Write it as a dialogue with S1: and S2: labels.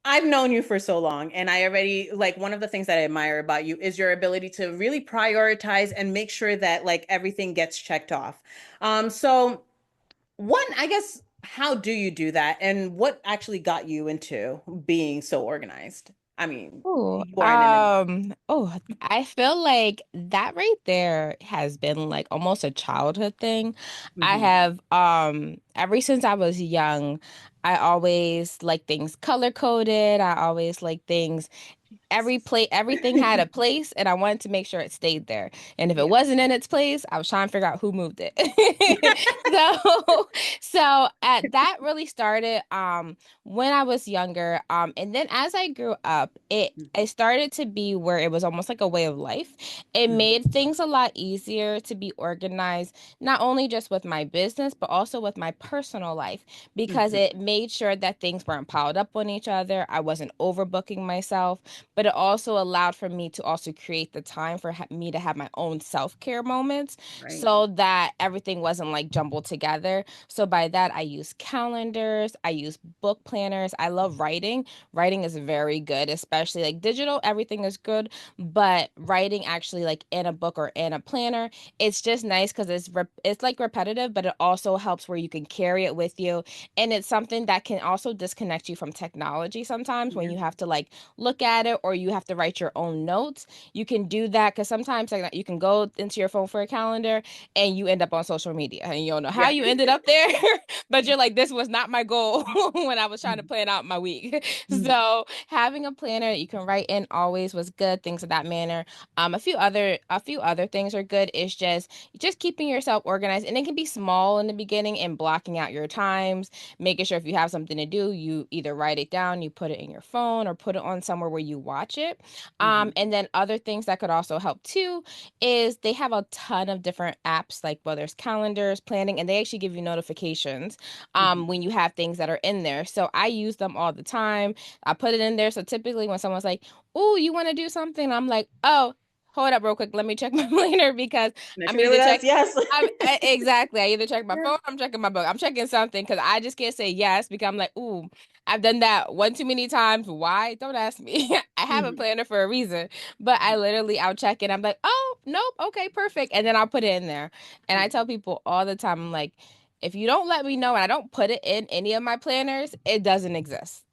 S1: I've known you for so long, and I already like one of the things that I admire about you is your ability to really prioritize and make sure that like everything gets checked off. So one, I guess, how do you do that, and what actually got you into being so organized? I mean,
S2: Oh,
S1: you are an individual.
S2: I feel like that right there has been like almost a childhood thing. I
S1: Hmm.
S2: have ever since I was young, I always like things color coded. I always like things everything had a place and I wanted to make sure it stayed there. And if it
S1: Yeah.
S2: wasn't in its place, I was trying to figure out who moved it. So that really started when I was younger. And then as I grew up, it started to be where it was almost like a way of life. It
S1: Mhm.
S2: made things a lot easier to be organized, not only just with my business, but also with my personal life, because
S1: Mhm.
S2: it made sure that things weren't piled up on each other. I wasn't overbooking myself, but it also allowed for me to also create the time for me to have my own self-care moments
S1: Right.
S2: so that everything wasn't like jumbled together. So by that, I use calendars, I use book planners. I love writing. Writing is very good, especially like digital, everything is good, but writing actually like in a book or in a planner, it's just nice because it's like repetitive, but it also helps where you can carry it with you. And it's something that can also disconnect you from technology sometimes when
S1: Yeah.
S2: you have to like look at it or you have to write your own notes. You can do that because sometimes like, you can go into your phone for a calendar and you end up on social media and you don't know how
S1: Yeah.
S2: you ended up there, but you're like, this was not my goal when I was trying to
S1: Mhm.
S2: plan out my week.
S1: Mhm.
S2: So having a planner that you can write in always was good, things of that manner. A few other things are good. It's just keeping yourself organized, and it can be small in the beginning and blocking out your times, making sure if you have something to do, you either write it down, you put it in your phone, or put it on somewhere where you watch it.
S1: Mhm.
S2: And then other things that could also help too is they have a ton of different apps, like well, there's calendars, planning, and they actually give you notifications
S1: Mhm.
S2: when you have things that are in there. So I use them all the time. I put it in there. So typically when someone's like, "Oh, you want to do something?" I'm like, "Oh, hold up real quick. Let me check my planner because
S1: Can I
S2: I'm
S1: treat it with
S2: either
S1: us?
S2: check
S1: Yes.
S2: exactly. I either check my
S1: Yeah.
S2: phone, I'm checking my book. I'm checking something because I just can't say yes because I'm like, ooh, I've done that one too many times. Why? Don't ask me. I have a
S1: Mhm.
S2: planner for a reason. But I'll check it. I'm like, oh, nope, okay, perfect. And then I'll put it in there. And I tell people all the time, I'm like, if you don't let me know and I don't put it in any of my planners, it doesn't exist.